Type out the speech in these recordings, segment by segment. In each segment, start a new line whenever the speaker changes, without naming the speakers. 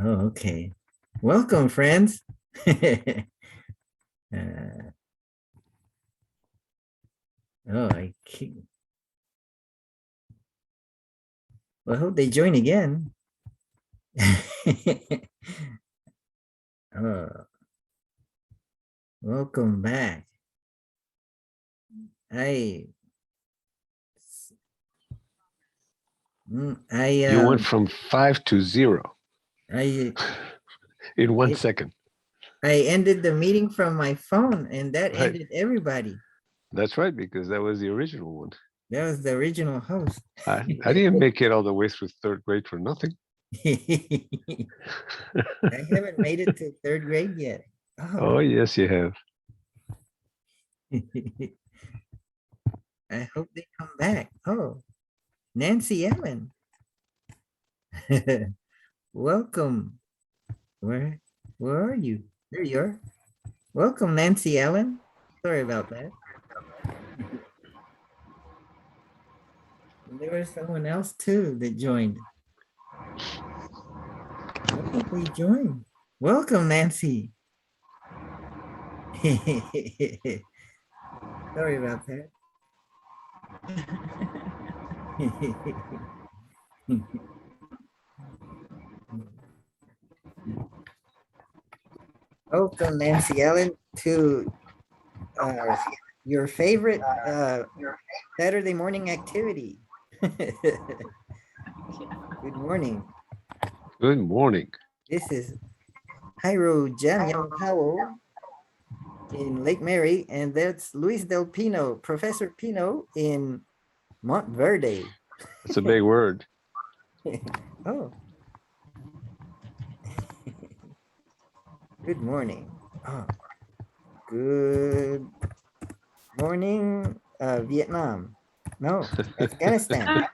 Oh, okay. Welcome, friends. Oh, I keep. Well, I hope they join again. Oh, welcome back. I, I,
You went from 5 to 0
I,
in 1
I,
second.
I ended the meeting from my phone, and that
Right.
ended everybody.
That's right, because that was the original one.
That was the original host.
I didn't make it all the way through third grade for nothing.
I haven't made it to third grade yet.
Oh,
Oh.
yes, you have.
I hope they come back. Oh, Nancy Ellen. Welcome. Where where are you? There you are. Welcome, Nancy Ellen. Sorry about that. There was someone else too that joined. Why did they join? Welcome, Nancy. Sorry about that. Welcome, Nancy Ellen, to uh, your favorite Saturday morning activity. Good morning.
Good morning.
This is Jairo Jamian Powell in Lake Mary, and that's Luis Del Pino, Professor Pino in Montverde.
That's a big word.
Oh, good morning. Oh, good morning, Vietnam. No, Afghanistan.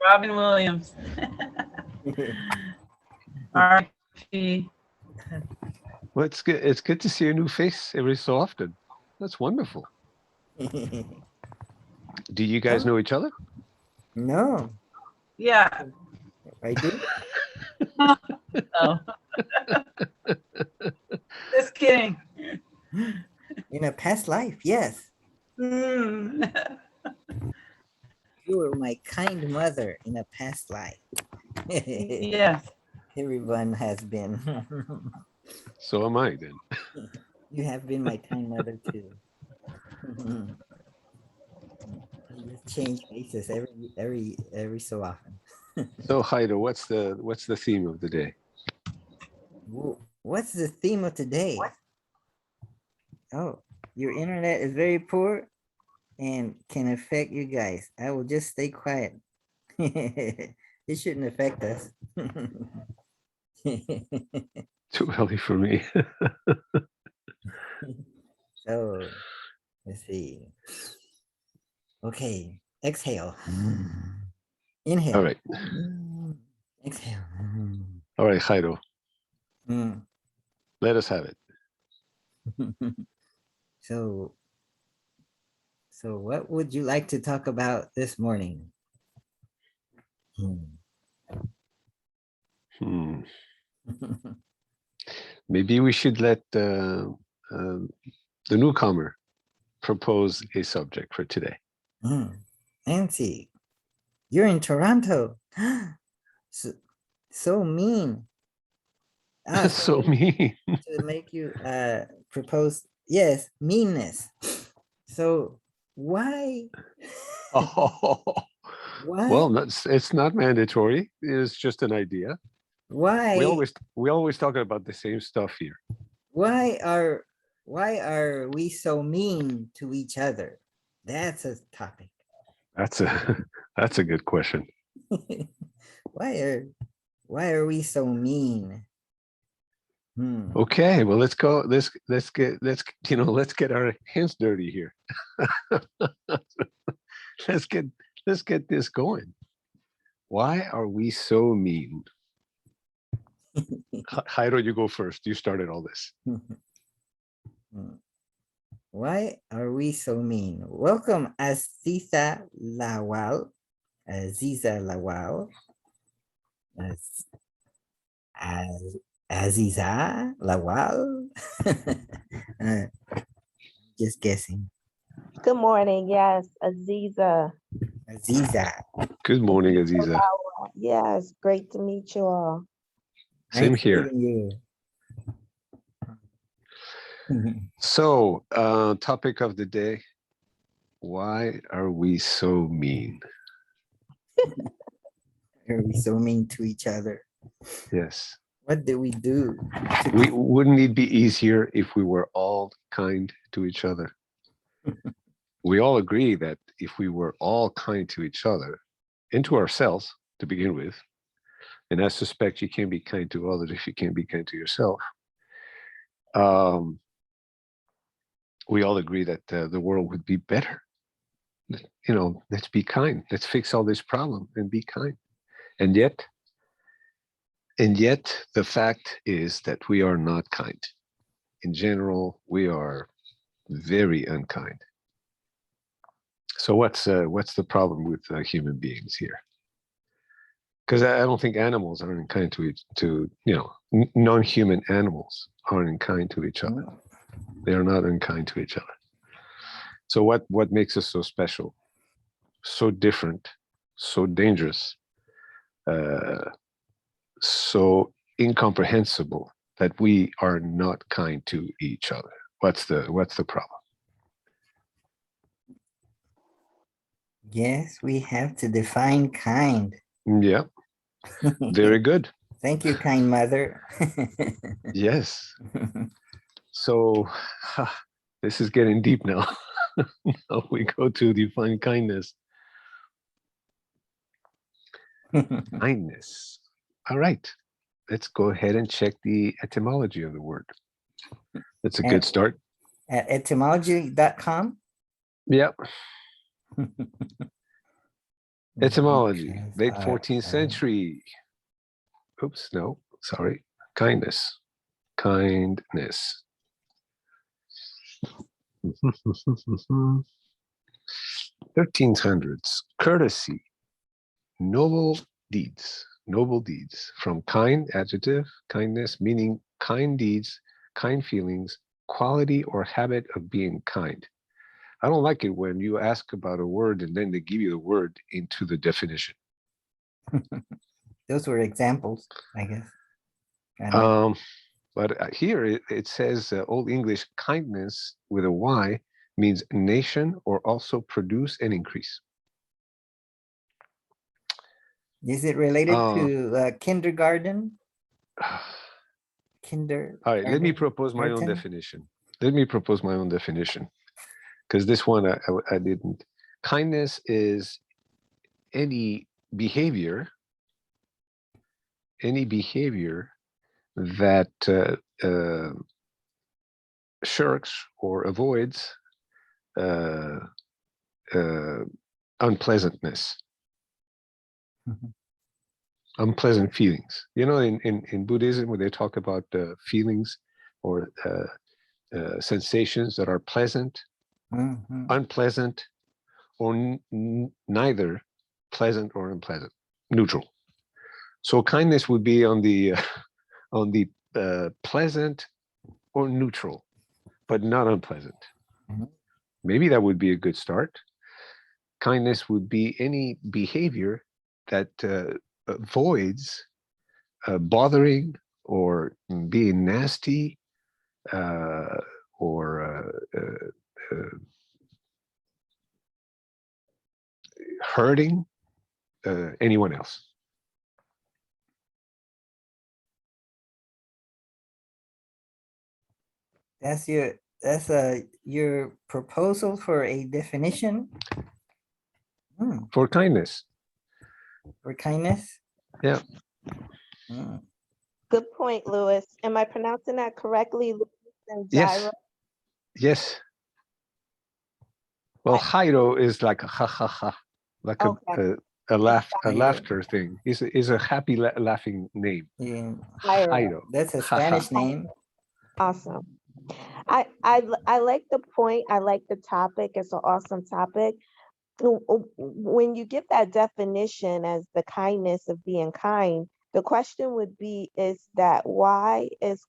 Robin Williams. R.I.P.
Well, it's good. It's good to see a new face every so often. That's wonderful. Do you guys know each other?
No,
Yeah.
I do.
Oh. Just kidding.
In a past life, yes.
Mm.
You were my kind mother in a past life.
Yes.
Everyone has been.
So am I then.
You have been my kind mother too. You just change faces every so often.
So Haida, what's the theme of the day?
What's the theme of today? Oh, your internet is very poor and can affect you guys. I will just stay quiet. It shouldn't affect us.
Too early for me.
So let's see. Okay, exhale. Inhale.
All right.
Exhale.
All right, Jairo,
Mm.
let us have it.
So, what would you like to talk about this morning?
Hmm. Maybe we should let the newcomer propose a subject for today.
Nancy, you're in Toronto. So mean.
That's so mean.
To make you propose, yes, meanness. So why?
Oh,
Why?
well, it's not mandatory. It's just an idea.
Why?
We always talk about the same stuff here.
Why are why are we so mean to each other? That's a topic.
That's a that's a good question.
why are why are we so mean?
Okay, well, let's go. Let's get our hands dirty here. let's get let's get this going. Why are we so mean? Jairo, you go first. You started all this.
Why are we so mean? Welcome, Aziza Lawal. Aziza Lawal. Aziza Lawal. Uh, just guessing.
Good morning. Yes, Aziza.
Aziza.
Good morning, Aziza.
Yes, great to meet you all.
Same
Nice
here.
meeting you.
So, topic of the day. Why are we so mean?
Are we so mean to each other?
Yes.
What did we do?
Wouldn't it be easier if we were all kind to each other? We all agree that if we were all kind to each other and to ourselves to begin with, and I suspect you can't be kind to others if you can't be kind to yourself. We all agree that the world would be better. You know, let's be kind. Let's fix all this problem and be kind. And yet the fact is that we are not kind. In general, we are very unkind. So what's the problem with human beings here? Because I don't think animals are unkind to non-human animals aren't unkind to each other. They are not unkind to each other. So what makes us so special, so different, so dangerous, so incomprehensible that we are not kind to each other? What's the problem?
Yes, we have to define kind.
Yeah, very good.
Thank you, kind mother.
Yes. So this is getting deep now. Now we go to define kindness. Kindness. All right. Let's go ahead and check the etymology of the word. That's a good start.
At etymology.com.
Yep. Etymology, late 14th century. Oops, no, sorry. Kindness. Kindness. 1300s. Courtesy. Noble deeds. Noble deeds. From kind, adjective, kindness, meaning kind deeds, kind feelings, quality or habit of being kind. I don't like it when you ask about a word and then they give you the word into the definition.
Those were examples, I guess.
But here it says Old English kindness with a Y means nation or also produce and increase.
Is it related to kindergarten?
All right, let me propose my own definition. Let me propose my own definition, because this one I didn't. Kindness is any behavior that shirks or avoids unpleasantness. Unpleasant feelings. You know, in Buddhism, when they talk about feelings or sensations that are pleasant, unpleasant, or neither pleasant or unpleasant, neutral. So kindness would be on the pleasant or neutral, but not unpleasant. Maybe that would be a good start. Kindness would be any behavior that avoids bothering or being nasty or hurting anyone else.
That's your proposal for a definition?
For kindness.
For kindness?
Yeah.
Good point, Louis. Am I pronouncing that correctly?
Yes. Yes. Well, Jairo is like a ha ha ha, like a laughter thing. Is a happy laughing name.
Yeah.
Jairo.
That's a Spanish name.
Awesome. I like the point. I like the topic. It's an awesome topic. When you give that definition as the kindness of being kind, The question would be, is that why is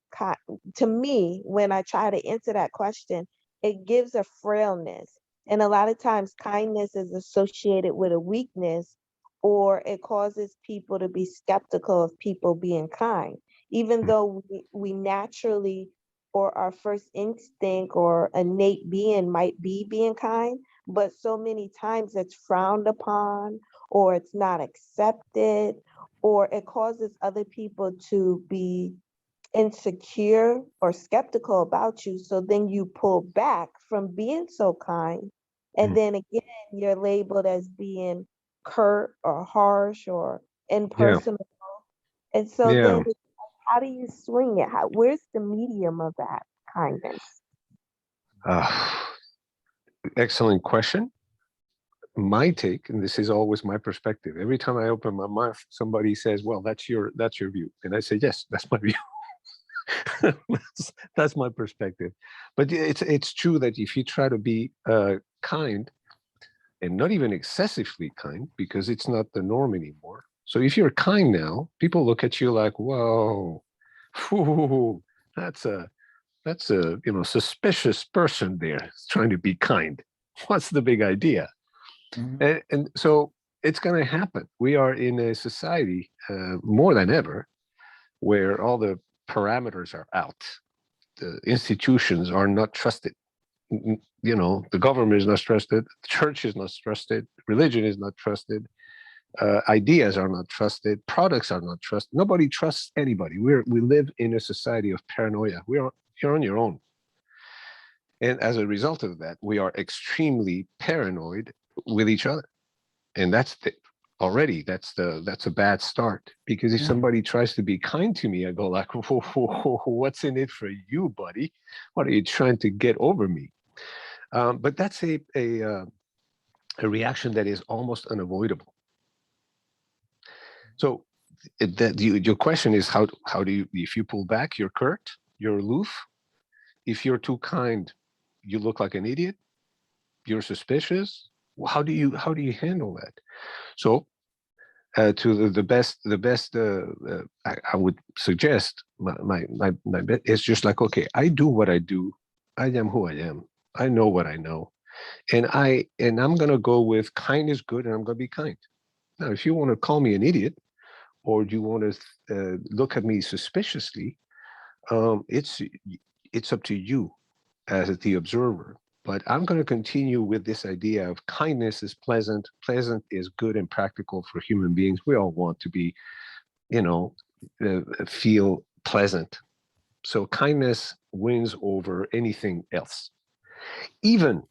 to me, when I try to answer that question, it gives a frailness. And a lot of times kindness is associated with a weakness, or it causes people to be skeptical of people being kind, even though we naturally, or our first instinct or innate being might be being kind, but so many times it's frowned upon, or it's not accepted, or it causes other people to be insecure or skeptical about you. So then you pull back from being so kind. And then again, you're labeled as being curt or harsh or
Yeah.
impersonal. And so
Yeah.
then how do you swing it? Where's the medium of that kindness?
Excellent question. My take, and this is always my perspective. Every time I open my mouth, somebody says, "Well, that's your view," and I say, "Yes, that's my view." that's my perspective. But it's true that if you try to be kind, and not even excessively kind, because it's not the norm anymore. So if you're kind now, people look at you like, "Whoa, whew, that's a suspicious person there trying to be kind. What's the big idea?" And so it's going to happen. We are in a society more than ever where all the parameters are out. The institutions are not trusted. The government is not trusted. The church is not trusted. Religion is not trusted. Ideas are not trusted. Products are not trusted. Nobody trusts anybody. We live in a society of paranoia. You're on your own. And as a result of that, we are extremely paranoid with each other. And that's a bad start, because if somebody tries to be kind to me, I go like, "Whoa, what's in it for you, buddy? What are you trying to get over me?" But that's a reaction that is almost unavoidable. So your question is, how do you, if you pull back, you're curt, you're aloof. If you're too kind, you look like an idiot, you're suspicious. How do you handle that? So to the best I would suggest, my bet is just like, okay, I do what I do, I am who I am, I know what I know, and I'm gonna go with kind is good, and I'm gonna be kind. Now, if you want to call me an idiot, or do you want to look at me suspiciously, it's up to you as the observer. But I'm going to continue with this idea of kindness is pleasant. Pleasant is good and practical for human beings. We all want to be, feel pleasant. So kindness wins over anything else. Even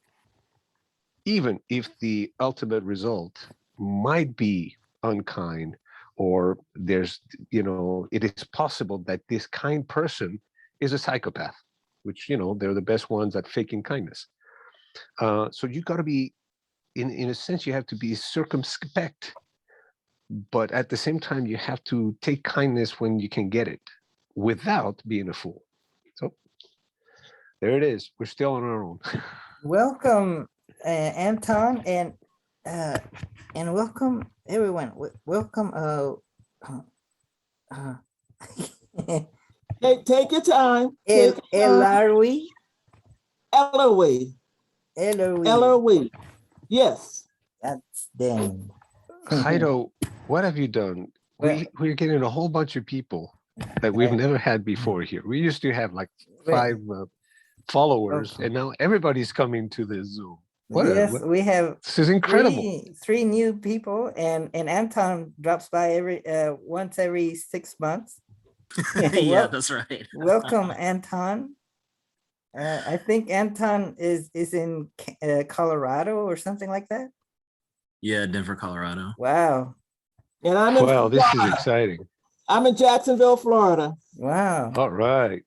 if the ultimate result might be unkind, or there's, it is possible that this kind person is a psychopath, which, they're the best ones at faking kindness. So you got to be, in a sense, you have to be circumspect, but at the same time, you have to take kindness when you can get it without being a fool. So there it is. We're still on our own.
Welcome, Anton, and welcome everyone. Welcome.
Hey, take your time. Take your time.
Ellarwi.
Ellerway. Ellerway. Yes.
That's them.
Kaido, what have you done? We're getting a whole bunch of people that we've never had before here. We used to have like 5 followers, and now everybody's coming to the Zoom.
We have.
This is incredible.
Three new people, and Anton drops by once every 6 months.
Yeah, that's right.
Welcome, Anton. I think Anton is in Colorado or something like that.
Yeah, Denver, Colorado.
Wow.
And I'm
wow, this is exciting.
I'm in Jacksonville, Florida.
Wow.
All right.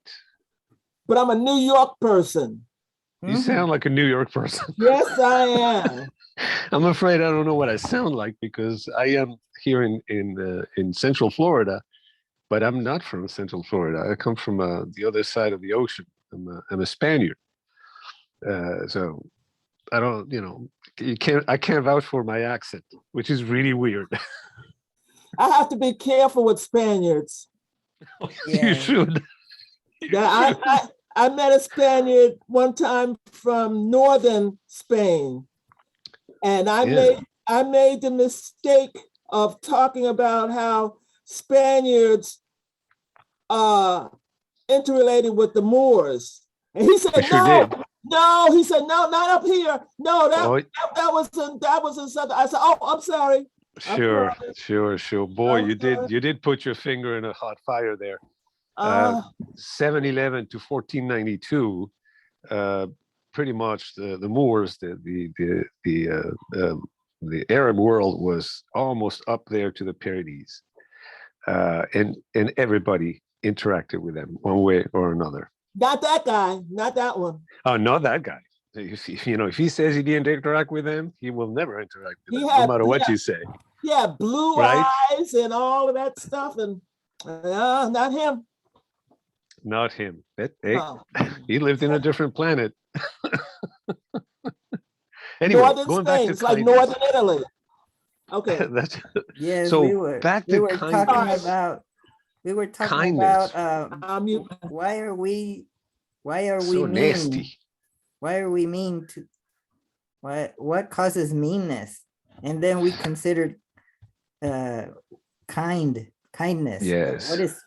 But I'm a New York person.
You sound like a New York person.
Yes, I am.
I'm afraid I don't know what I sound like, because I am here in Central Florida, but I'm not from Central Florida. I come from the other side of the ocean. I'm a Spaniard. So I don't, I can't vouch for my accent, which is really weird.
I have to be careful with Spaniards.
Yeah.
You should.
Yeah, I met a Spaniard one time from northern Spain, and
Yeah.
I made the mistake of talking about how Spaniards are interrelated with the Moors, and he said,
You sure
"No,
did.
no." He said, "No, not up here. No,
Oh,
that was in Southern." I said, "Oh, I'm sorry.
sure, sure. Boy,
I'm sorry.
you did put your finger in a hot fire there.
Uh,
711 to 1492, pretty much the Moors, the Arab world was almost up there to the Pyrenees, and everybody interacted with them one way or another.
not that guy, not that one.
Oh, not that guy. If he says he didn't interact with them, he will never interact with
He
them,
had-
no matter
he
what
had-
you say.
Yeah, blue
Right?
eyes and all of that stuff, and not him.
Not him. Hey,
No.
he lived in a different planet. Anyway,
Northern
going back
Spain,
to
it's like
kindness.
Northern Italy. Okay.
That's
Yes,
so
we were
back
we
to
were talking
kindness.
about
Kindness.
You
why are we
So
mean?
nasty.
Why are we mean to what causes meanness? And then we considered kindness.
Yes.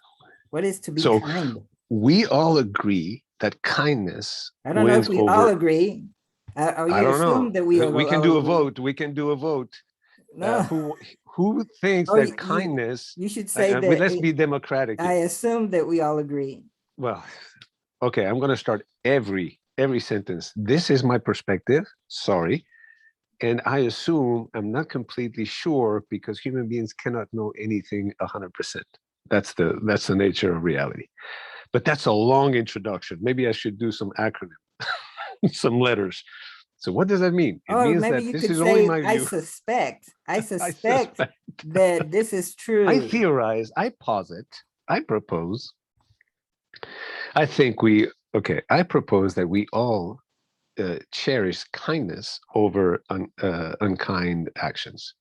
What is to be
So
kind?
we all agree that kindness
I don't know
wins
if we
over.
all agree. Are you
I don't know.
assume that we
We can
all
do a
agree?
vote. We can do a vote.
No,
Who thinks
Oh,
that kindness?
you should say
Let's
that
be democratic.
I assume that we all agree.
Well, okay. I'm going to start every sentence. This is my perspective. Sorry. And I assume I'm not completely sure because human beings cannot know anything 100%. That's the nature of reality. But that's a long introduction. Maybe I should do some acronym, some letters. So what does that mean? It
Oh,
means
maybe
that
you
this
could
is only
say,
my
I
view.
suspect
I
that this is true.
I theorize, I posit, I propose. I propose that we all cherish kindness over unkind actions.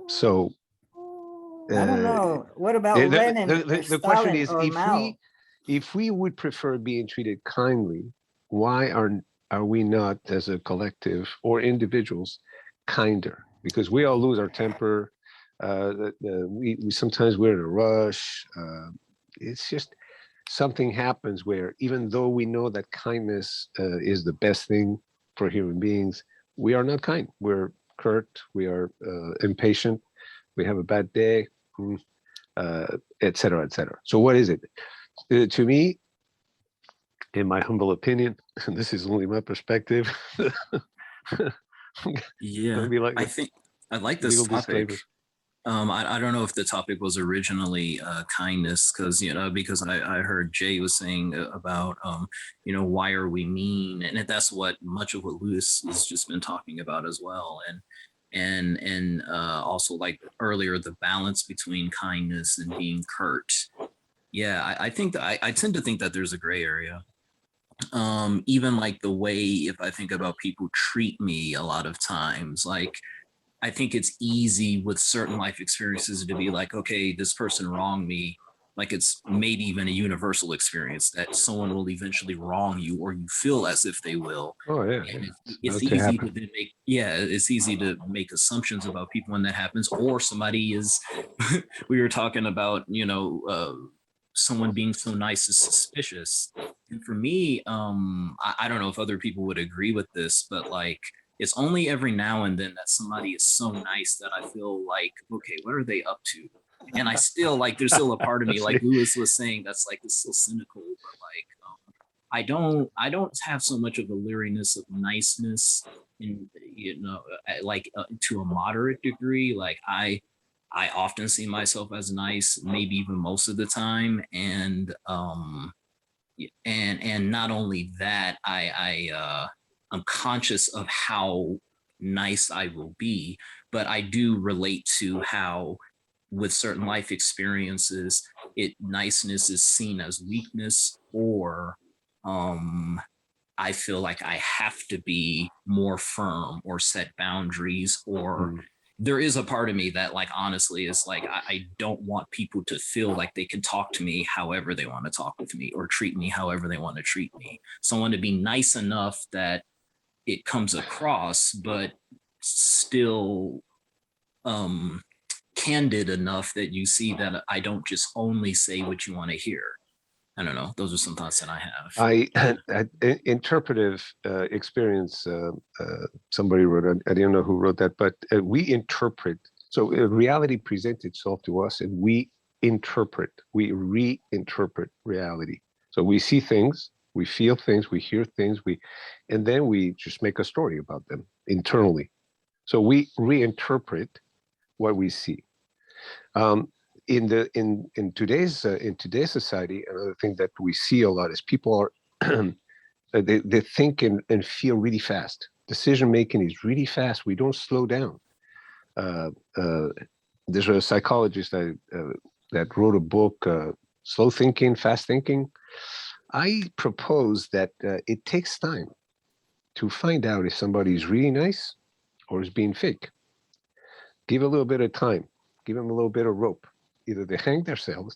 So
I don't know. What about
the,
Lenin
the,
or
the question
Stalin
is,
or Mao?
if we would prefer being treated kindly, why are we not, as a collective or individuals, kinder? Because we all lose our temper. We sometimes we're in a rush. It's just something happens where even though we know that kindness is the best thing for human beings, we are not kind. We're curt. We are impatient. We have a bad day, et cetera, et cetera. So what is it? To me, in my humble opinion, and this is only my perspective,
Yeah,
be like
I think I like this
legal
topic.
disclaimer.
I don't know if the topic was originally kindness, because I heard Jay was saying about why are we mean, and that's what much of what Luis has just been talking about as well, and also like earlier, the balance between kindness and being curt. Yeah, I think that I tend to think that there's a gray area. Even like the way, if I think about people treat me a lot of times, like I think it's easy with certain life experiences to be like, okay, this person wronged me. Like it's maybe even a universal experience that someone will eventually wrong you, or you feel as if they will.
Oh yeah,
And
it's
it's
bound to
easy
happen.
to then it's easy to make assumptions about people when that happens, or somebody is, we were talking about, someone being so nice is suspicious. And for me, I don't know if other people would agree with this, but like, it's only every now and then that somebody is so nice that I feel like, okay, what are they up to? And I still like, there's still a part of me, like Luis was saying, that's like, it's so cynical, but like, I don't have so much of a leeriness of niceness in, to a moderate degree. Like I often see myself as nice, maybe even most of the time. And not only that, I'm conscious of how nice I will be, but I do relate to how with certain life experiences, niceness is seen as weakness, or I feel like I have to be more firm or set boundaries, or there is a part of me that like honestly is like I don't want people to feel like they can talk to me however they want to talk with me or treat me however they want to treat me. So I want to be nice enough that it comes across, but still candid enough that you see that I don't just only say what you want to hear. I don't know. Those are some thoughts that I have.
Interpretive experience. Somebody wrote. I don't know who wrote that, but we interpret. So reality presents itself to us, and we interpret. We reinterpret reality. So we see things, we feel things, we hear things, and then we just make a story about them internally. So we reinterpret what we see. In today's society, another thing that we see a lot is people are they think and feel really fast. Decision making is really fast. We don't slow down. There's a psychologist that wrote a book, Slow Thinking, Fast Thinking. I propose that it takes time to find out if somebody is really nice or is being fake. Give a little bit of time. Give them a little bit of rope. Either they hang themselves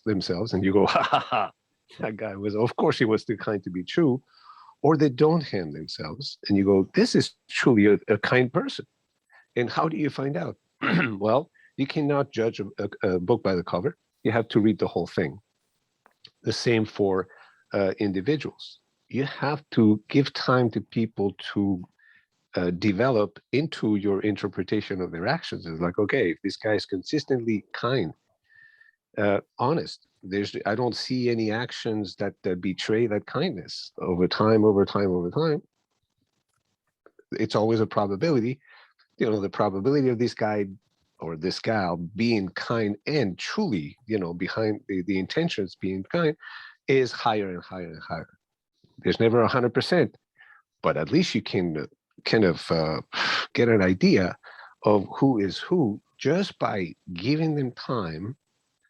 and you go, ha ha ha, that guy was, of course he was too kind to be true, or they don't hang themselves and you go, this is truly a kind person. And how do you find out? Well, you cannot judge a book by the cover. You have to read the whole thing. The same for individuals. You have to give time to people to develop into your interpretation of their actions. It's like, okay, if this guy is consistently kind, honest, I don't see any actions that betray that kindness over time. It's always a probability. The probability of this guy or this gal being kind and truly, behind the intentions being kind is higher and higher and higher. There's never 100%, but at least you can kind of get an idea of who is who just by giving them time.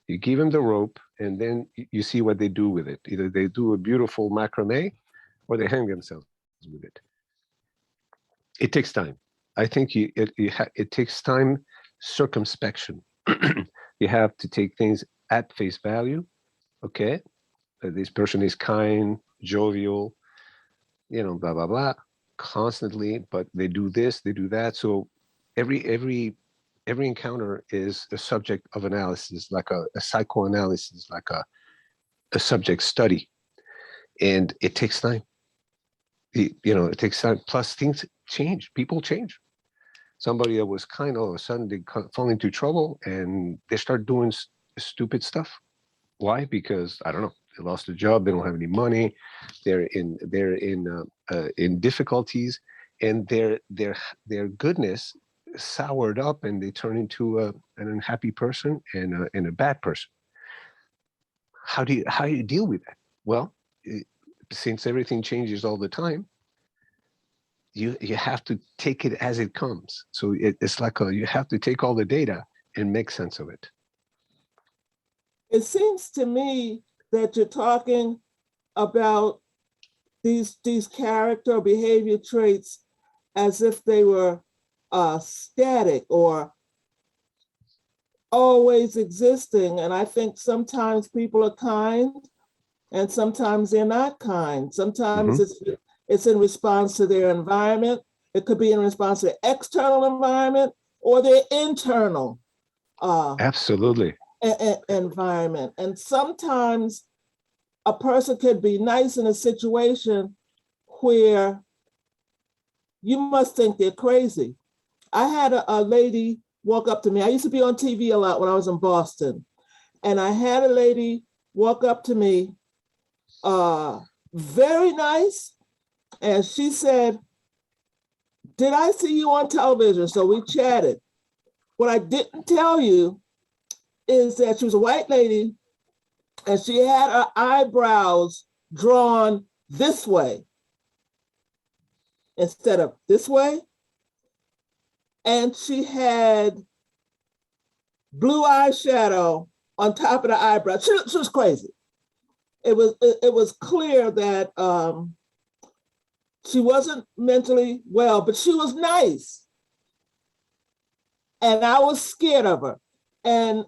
You give them the rope and then you see what they do with it. Either they do a beautiful macrame or they hang themselves with it. It takes time. I think it takes time, circumspection. You have to take things at face value. Okay, this person is kind, jovial, blah, blah, blah, constantly, but they do this, they do that. So every encounter is a subject of analysis, like a psychoanalysis, like a subject study. And it takes time. It takes time. Plus things change. People change. Somebody that was kind, all of a sudden they fall into trouble and they start doing stupid stuff. Why? Because I don't know. They lost a job. They don't have any money. They're in difficulties, and their goodness soured up, and they turn into an unhappy person and a bad person. How do you deal with that? Well, since everything changes all the time, you have to take it as it comes. So it's like you have to take all the data and make sense of it.
It seems to me that you're talking about these character behavior traits as if they were static or always existing. And I think sometimes people are kind and sometimes they're not kind. Sometimes it's in response to their environment. It could be in response to the external environment or their internal
absolutely
environment. And sometimes a person could be nice in a situation where you must think they're crazy. I had a lady walk up to me. I used to be on TV a lot when I was in Boston. And I had a lady walk up to me, very nice. And she said, "Did I see you on television?" So we chatted. What I didn't tell you is that she was a white lady and she had her eyebrows drawn this way instead of this way. And she had blue eyeshadow on top of the eyebrow. She was crazy. It was clear that she wasn't mentally well, but she was nice. and I was scared of her. And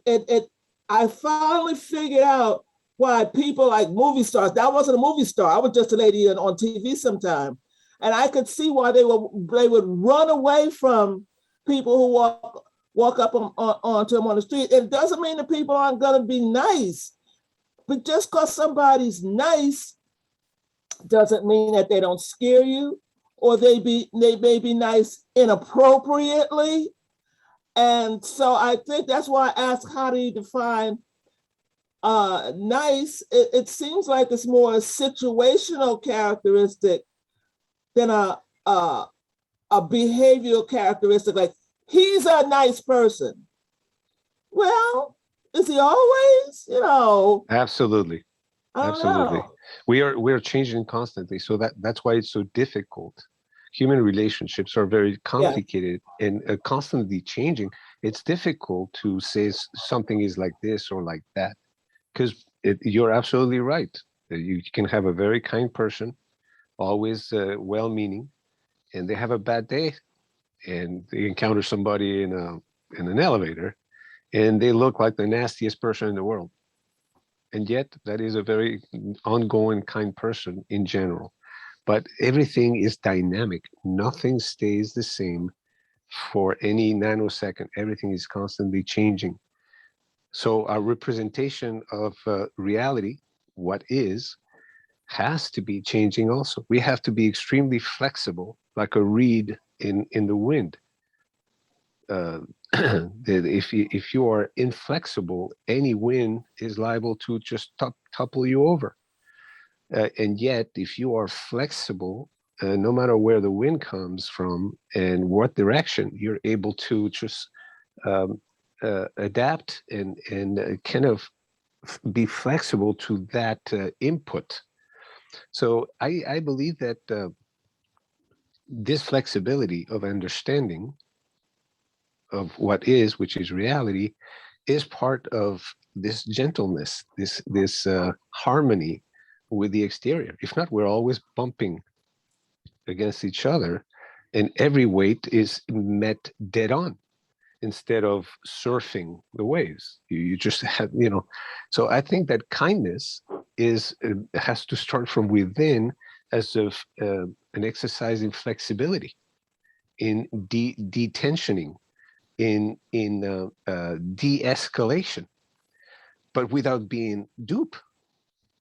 I finally figured out why people like movie stars. I wasn't a movie star. I was just a lady on TV sometime. And I could see why they would run away from people who walk up onto them on the street. It doesn't mean that people aren't going to be nice, but just because somebody's nice doesn't mean that they don't scare you, or they may be nice inappropriately. And so I think that's why I asked, how do you define nice? It seems like it's more a situational characteristic than a behavioral characteristic. Like, he's a nice person. Well, is he always?
Absolutely.
I don't
Absolutely.
know.
We're changing constantly. So that's why it's so difficult. Human relationships are very complicated and constantly changing. It's difficult to say something is like this or like that, because you're absolutely right. You can have a very kind person, always well-meaning, and they have a bad day, and they encounter somebody in an elevator, and they look like the nastiest person in the world. And yet that is a very ongoing kind person in general. But everything is dynamic. Nothing stays the same for any nanosecond. Everything is constantly changing. So our representation of reality, what is, has to be changing also. We have to be extremely flexible, like a reed in the wind. If you are inflexible, any wind is liable to just topple you over. And yet, if you are flexible, no matter where the wind comes from and what direction, you're able to just adapt and kind of be flexible to that input. So I believe that this flexibility of understanding of what is, which is reality, is part of this gentleness, this harmony with the exterior. If not, we're always bumping against each other, and every weight is met dead on instead of surfing the waves. You just have, So I think that kindness has to start from within, as of an exercise in flexibility, in detensioning, in de-escalation, but without being dupe.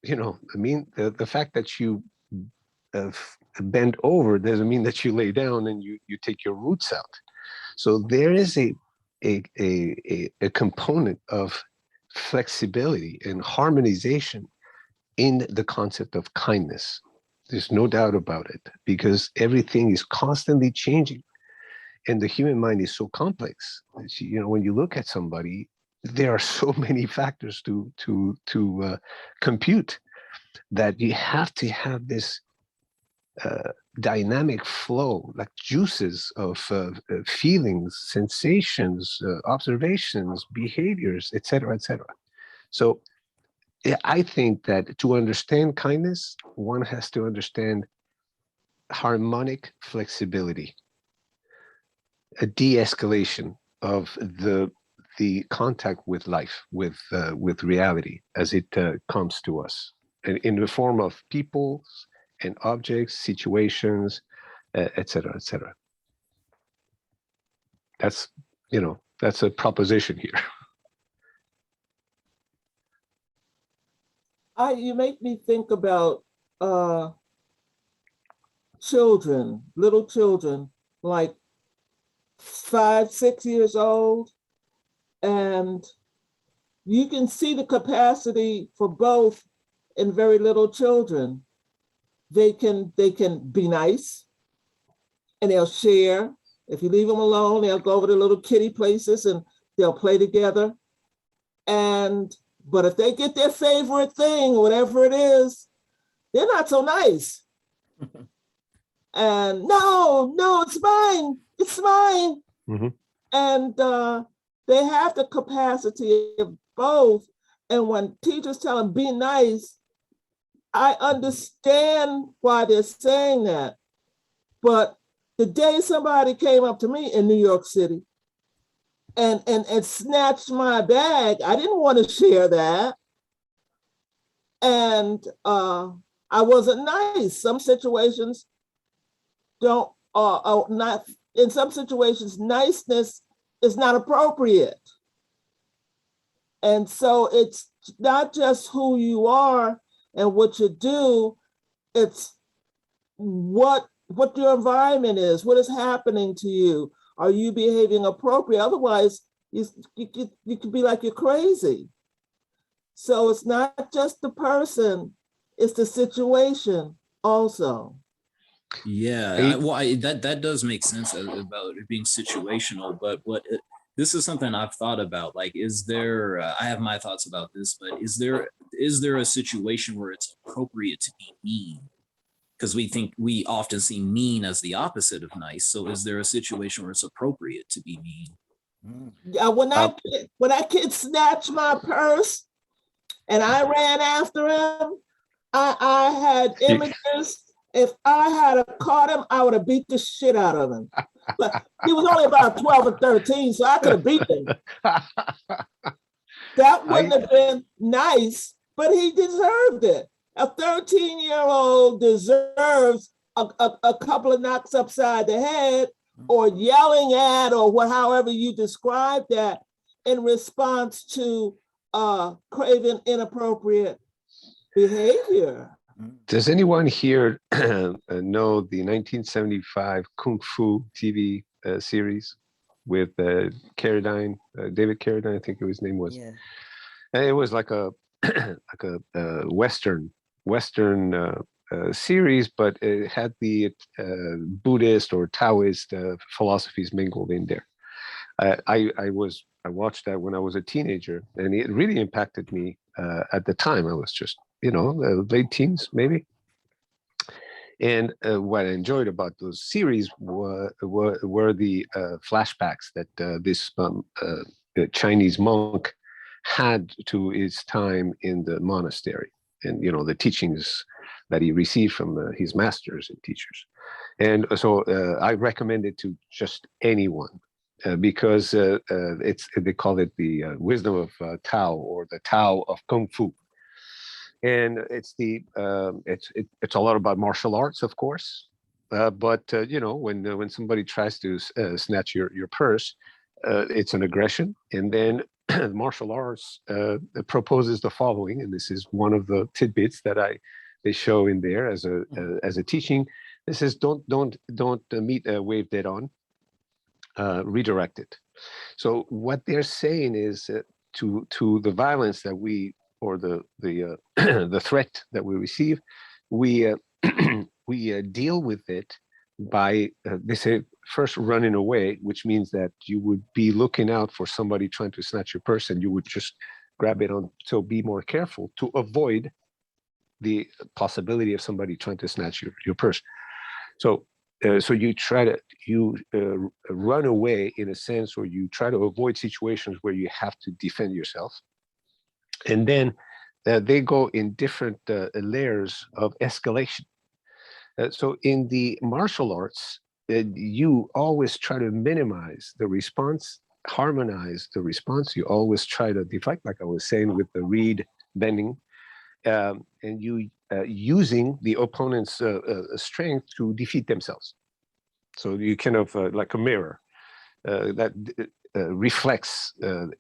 The fact that you bend over doesn't mean that you lay down and you take your roots out. So there is a component of flexibility and harmonization in the concept of kindness. There's no doubt about it, because everything is constantly changing, and the human mind is so complex. When you look at somebody, there are so many factors to compute, that you have to have this dynamic flow, like juices of feelings, sensations, observations, behaviors, etc., etc. So I think that to understand kindness, one has to understand harmonic flexibility, a de-escalation of the contact with life, with reality as it comes to us, and in the form of people and objects, situations, etc., etc. That's a proposition here.
You make me think about children, little children, like 5, 6 years old, and you can see the capacity for both in very little children. They can be nice, and they'll share. If you leave them alone, they'll go over to little kiddie places and they'll play together. But if they get their favorite thing, whatever it is, they're not so nice. And no, it's mine. It's mine.
Mm-hmm.
And they have the capacity of both. And when teachers tell them, be nice, I understand why they're saying that. But the day somebody came up to me in New York City and snatched my bag. I didn't want to share that. And I wasn't nice. Some situations don't, not, in some situations, niceness is not appropriate. And so it's not just who you are and what you do, it's what your environment is, what is happening to you. Are you behaving appropriate? Otherwise, you could be like you're crazy. So it's not just the person, it's the situation also.
Yeah, that does make sense about it being situational. But this is something I've thought about. Like, is there? I have my thoughts about this, but is there a situation where it's appropriate to be mean? Because we often see mean as the opposite of nice. So, is there a situation where it's appropriate to be mean?
Yeah, when that kid snatched my purse and I ran after him, I had images. If I had caught him, I would have beat the shit out of him. But he was only about 12 or 13, so I could have beat him. That wouldn't have been nice, but he deserved it. A 13-year-old deserves a couple of knocks upside the head or yelling at, or however you describe that, in response to craving inappropriate behavior.
Does anyone here know the 1975 Kung Fu TV series with Carradine, David Carradine, I think his name was.
Yeah.
And it was like a Western series, but it had the Buddhist or Taoist philosophies mingled in there. I watched that when I was a teenager, and it really impacted me at the time. I was just, late teens maybe. And what I enjoyed about those series were the flashbacks that this Chinese monk had to his time in the monastery, and the teachings that he received from his masters and teachers. And so I recommend it to just anyone because they call it the wisdom of Tao, or the Tao of Kung Fu. And it's it's a lot about martial arts, of course, but when somebody tries to snatch your purse, it's an aggression. And then martial arts proposes the following, and this is one of the tidbits that they show in there as a teaching. This is don't meet a wave dead on, redirect it. So what they're saying is to the violence that we, or the the threat that we receive, we deal with it by they say first running away, which means that you would be looking out for somebody trying to snatch your purse, and you would just grab it on. So be more careful to avoid the possibility of somebody trying to snatch your purse. So you try to run away in a sense, or you try to avoid situations where you have to defend yourself. And then they go in different layers of escalation. So in the martial arts, you always try to minimize the response, harmonize the response. You always try to deflect, like I was saying with the reed bending, and you using the opponent's strength to defeat themselves. So you kind of like a mirror that reflects the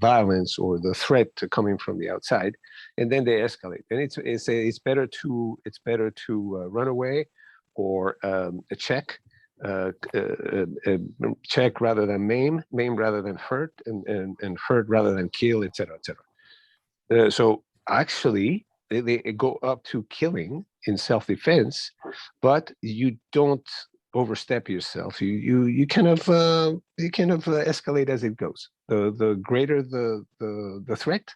violence or the threat coming from the outside, and then they escalate. And it's better to run away, or check rather than maim rather than hurt, and hurt rather than kill, etc., etc. So actually, they go up to killing in self-defense, but you don't overstep yourself. You kind of escalate as it goes. The greater the threat,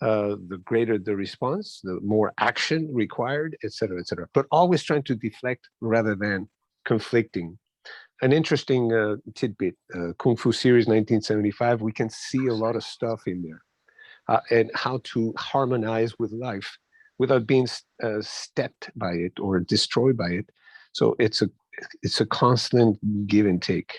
the greater the response, the more action required, etc., etc. But always trying to deflect rather than conflicting. An interesting tidbit: Kung Fu series 1975. We can see a lot of stuff in there, and how to harmonize with life without being stepped by it or destroyed by it. So it's a constant give and take.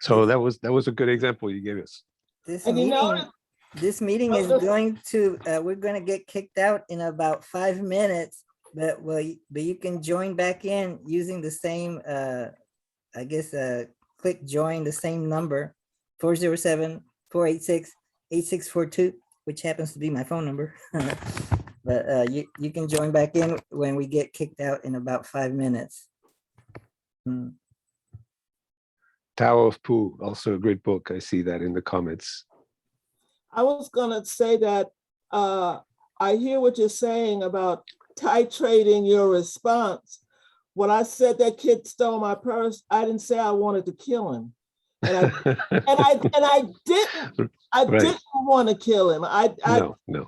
So that was a good example you gave us.
This
And you know,
meeting, this meeting is
Listen.
going to, we're going to get kicked out in about 5 minutes, but but you can join back in using the same, I guess, click join the same number, 407-486-8642, which happens to be my phone number. But you can join back in when we get kicked out in about 5 minutes.
Tao of Pooh, also a great book. I see that in the comments.
I was gonna say that I hear what you're saying about titrating your response. When I said that kid stole my purse, I didn't say I wanted to kill him, and I didn't
Right.
didn't want to kill him.
No.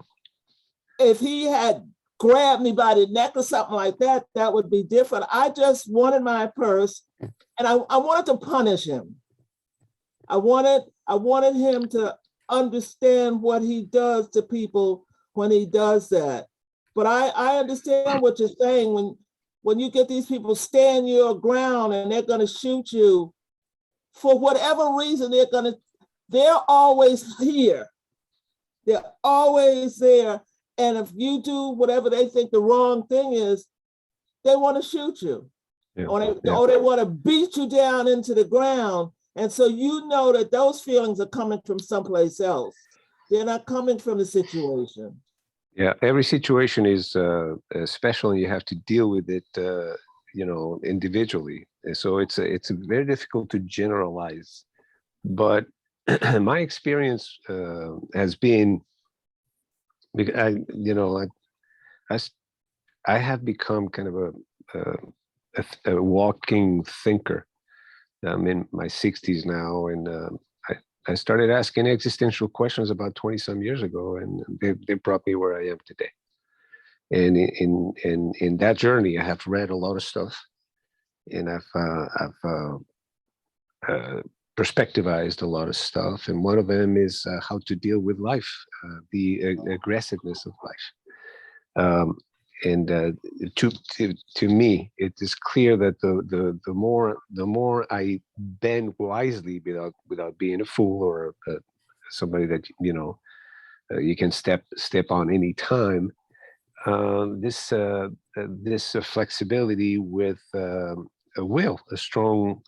If he had grabbed me by the neck or something like that, that would be different. I just wanted my purse, and I wanted to punish him. I wanted him to understand what he does to people when he does that. But I understand what you're saying when you get these people stand your ground and they're going to shoot you for whatever reason. They're always here. They're always there. And if you do whatever they think the wrong thing is, they want to shoot you.
Yeah.
Or they want to beat you down into the ground. And so you know that those feelings are coming from someplace else. They're not coming from the situation.
Yeah, every situation is special, and you have to deal with it, individually. So it's very difficult to generalize. But my experience has been, I have become kind of a walking thinker. I'm in my 60s now, and I started asking existential questions about 20 some years ago, and they brought me where I am today. And in that journey, I have read a lot of stuff, and I've perspectivized a lot of stuff. And one of them is how to deal with life, the aggressiveness of life. And to me, it is clear that the more I bend wisely without being a fool or somebody that you can step on any time. This flexibility with a strong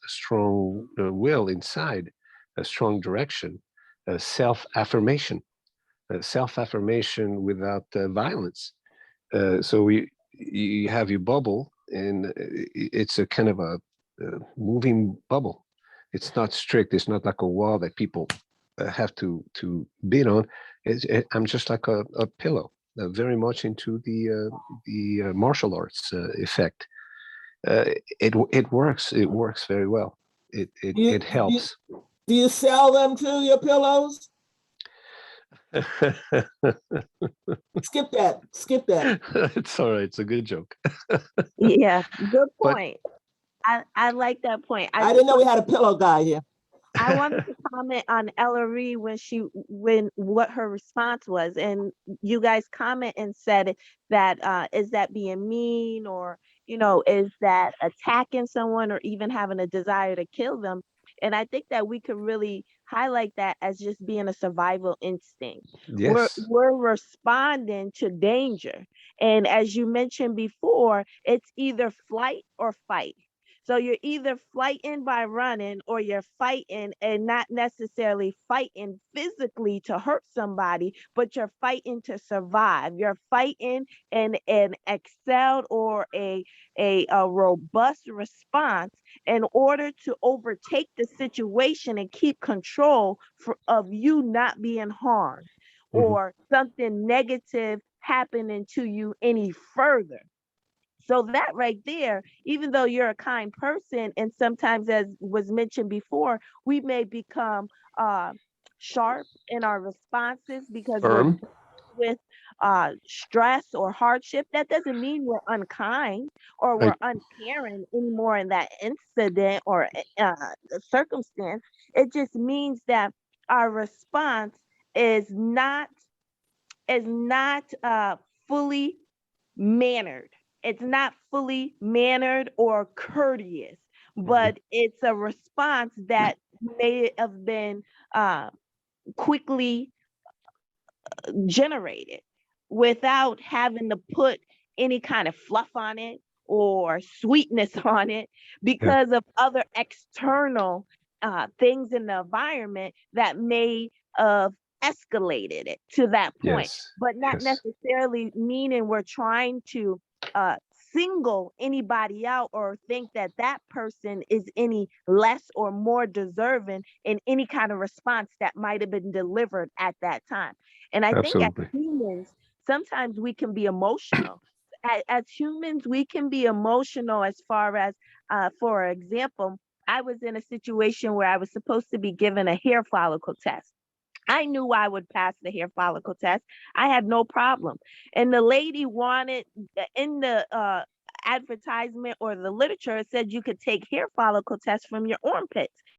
will inside, a strong direction, self-affirmation without violence. So you have your bubble, and it's a kind of a moving bubble. It's not strict. It's not like a wall that people have to beat on. I'm just like a pillow, very much into the martial arts effect. It works. It works very well. It helps.
Do you sell them too, your pillows? Skip that.
It's all right. It's a good joke.
Yeah, good
But-
point. I like that point.
I didn't know we had a pillow guy here.
I wanted to comment on Ella Ree when what her response was, and you guys comment and said that is that being mean, or is that attacking someone, or even having a desire to kill them? And I think that we could really highlight that as just being a survival instinct.
Yes.
We're responding to danger, and as you mentioned before, it's either flight or fight. So you're either fighting by running, or you're fighting and not necessarily fighting physically to hurt somebody, but you're fighting to survive. You're fighting an excelled or a robust response in order to overtake the situation and keep control of you not being harmed, or something negative happening to you any further. So that right there, even though you're a kind person, and sometimes, as was mentioned before, we may become sharp in our responses because
Firm.
we're with stress or hardship. That doesn't mean we're unkind or we're
Right.
uncaring anymore in that incident or circumstance. It just means that our response is not fully mannered. It's not fully mannered or courteous, but it's a response that may have been quickly generated without having to put any kind of fluff on it or sweetness on it because of other external things in the environment that may have escalated it to that point,
Yes.
but not
Yes.
necessarily meaning we're trying to uh, single anybody out or think that that person is any less or more deserving in any kind of response that might have been delivered at that time. And I think as
Absolutely.
humans, sometimes we can be emotional. As humans, we can be emotional as far as, for example, I was in a situation where I was supposed to be given a hair follicle test. I knew I would pass the hair follicle test. I had no problem. And the lady wanted in the advertisement or the literature, it said you could take hair follicle tests from your armpits.